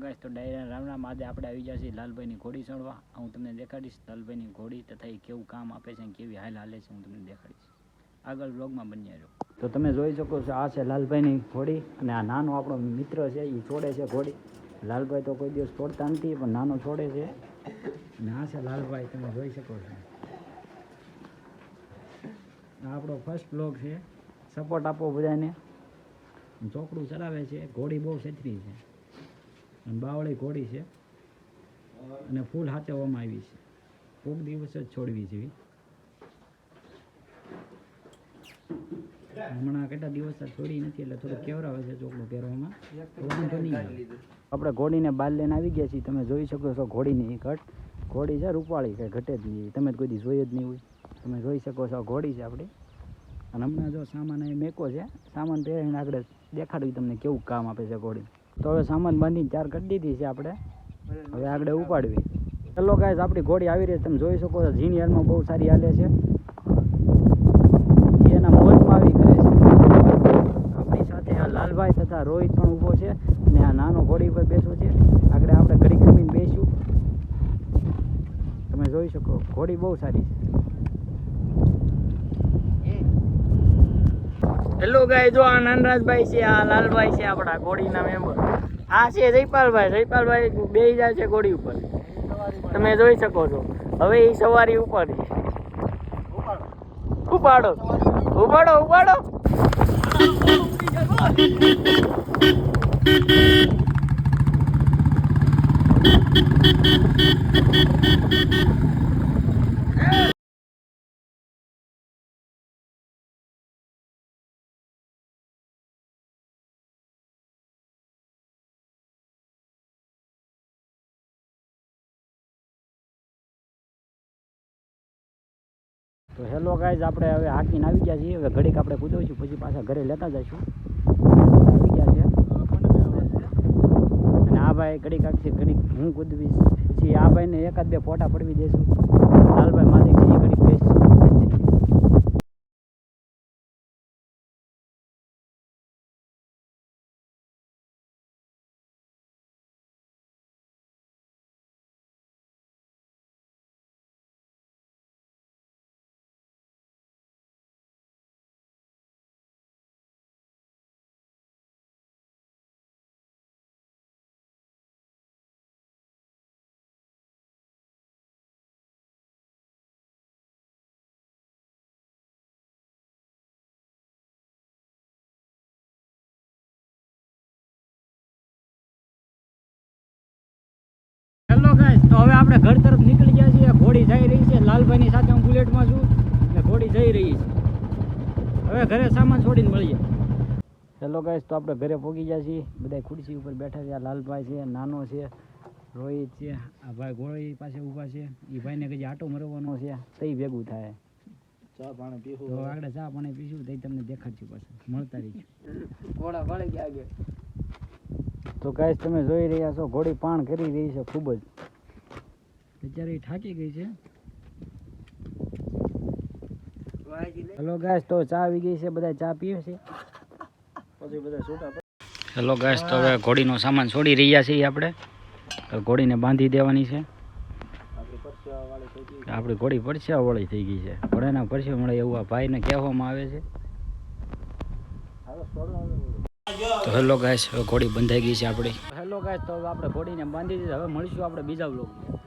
Guys તો ડાયરા રામ રામ. આજે આપણે આવી ગયા છીએ લાલભાઈની ઘોડી ચણવા. હું તમને દેખાડીશ લાલભાઈની ઘોડી તથા એ કેવું કામ આપે છે અને કેવી હાલ હાલે છે હું તમને દેખાડીશ. આગળ વ્લોગમાં બન્યા રહ્યો. તો તમે જોઈ શકો છો આ છે લાલભાઈની ઘોડી અને આ નાનો આપણો મિત્ર છે એ છોડે છે ઘોડી. લાલભાઈ તો કોઈ દિવસ છોડતા નથી પણ નાનો છોડે છે અને આ છે લાલભાઈ, તમે જોઈ શકો છો. આ આપણો ફર્સ્ટ વ્લોગ છે. સપોર્ટ આપો બધાને. ચોકડું ચલાવે છે. ઘોડી બહુ સચરી છે અને બાવળી ઘોડી છે અને ફૂલ હાચવવામાં આવી છે. કોઈક દિવસ જ છોડવી છે. હમણાં કેટલા દિવસ છોડી નથી એટલે થોડું કેવરાવે છે ચોકડું પહેરવામાં. વાંધો નહીં આવે. આપણે ઘોડીને બાર લઈને આવી ગયા છીએ. તમે જોઈ શકો છો ઘોડીની ઘટ. ઘોડી છે રૂપાળી, કંઈ ઘટે જ નહીં. તમે કોઈ દી જોઈ જ નહીં હોય. તમે જોઈ શકો છો ઘોડી છે આપણી. અને હમણાં જો સામાન અહીં મેકો છે. સામાન પહેરીને આગળ દેખાડ્યું તમને કેવું કામ આપે છે ઘોડી. તો હવે સામાન બાંધીને ચાર કરી દીધી છે આપણે. હવે આગળ ઉપાડવી. ચલો ગાઈસ, આપણી ઘોડી આવી રહી છે. તમે જોઈ શકો છો ઝીણી હાલમાં બહુ સારી હાલે છે. એના મોજમાં આવી કરે છે. આપણી સાથે આ લાલભાઈ તથા રોહિત પણ ઊભો છે અને આ નાનો ઘોડી પર બેસો છે. આગળ આપણે ઘડી જમીને બેસ્યું. તમે જોઈ શકો ઘોડી બહુ સારી છે. હેલો ગાય, જો આ નાનરાજભાઈ છે, આ લાલભાઈ છે આપણા ઘોડીના મેમ્બર. આ છે જયપાલભાઈ. જયપાલભાઈ બેસી જાય છે ઘોડી ઉપર. તમે જોઈ શકો છો. હવે એ સવારી ઉપર છે. ઉપાડો ઉપાડો ઉપાડો. તો હેલો ગાઈઝ, આપણે હવે હાકીને આવી ગયા છીએ. હવે ઘડીક આપણે કૂદવીશું પછી પાછા ઘરે લેતા જઈશું. આવી ગયા છે અને આ ભાઈ ઘડીક આખી ઘડીક હું કૂદવીશ. પછી આ ભાઈને એકાદ બે ફોટા પડવી દઈશું. લાલભાઈ માલિક એ ઘડીક બેસશે. હેલો ગાઈસ, તો હવે આપણે ઘર તરફ નીકળી ગયા છીએ. ઘોડી જઈ રહી છે. લાલભાઈની સાથે હું બુલેટમાં છું અને ઘોડી જઈ રહી છે. હવે ઘરે સામાન છોડીને મળીએ. હેલો ગાઈસ, તો આપણે ઘરે પહોંચી ગયા છીએ. બધા ખુરશી ઉપર બેઠા છે. આ લાલભાઈ છે, નાનો છે, રોહિત છે, આ ભાઈ ઘોડી પાસે ઊભા છે. એ ભાઈને કઈ આટો મરવાનો છે તઈ ભેગું થાય. ચા પાણી પીશું તો આગળ ચા પાણી પીશું તઈ તમને દેખાડશું. પાછું મળતા રહીશું. ઘોડા વળી ગયા આગળ. તો ગાઈસ, તમે જોઈ રહ્યા છો ઘોડી પાણ કરી રહી છે ખૂબ જ. બિચારી થાકી ગઈ છે. હેલો ગાઈસ, તો ચા આવી ગઈ છે. બધા ચા પીવે છે. પછી બધા છૂટા. હેલો ગાઈસ, તો હવે ઘોડીનો સામાન છોડી રહ્યા છીએ આપણે. ઘોડીને બાંધી દેવાની છે. આપણી ઘોડી પરસેવા વાળી થઈ ગઈ છે. ઘોડાના પરસેવા મળે એવું આ ભાઈને કહેવામાં આવે છે. તો હેલો ગાઈસ, હવે ઘોડી બંધાઈ ગઈ છે આપણી. હેલો ગાઈસ, તો હવે આપણે ઘોડીને બાંધી દીધી. હવે મળીશું આપણે બીજા વ્લોગમાં.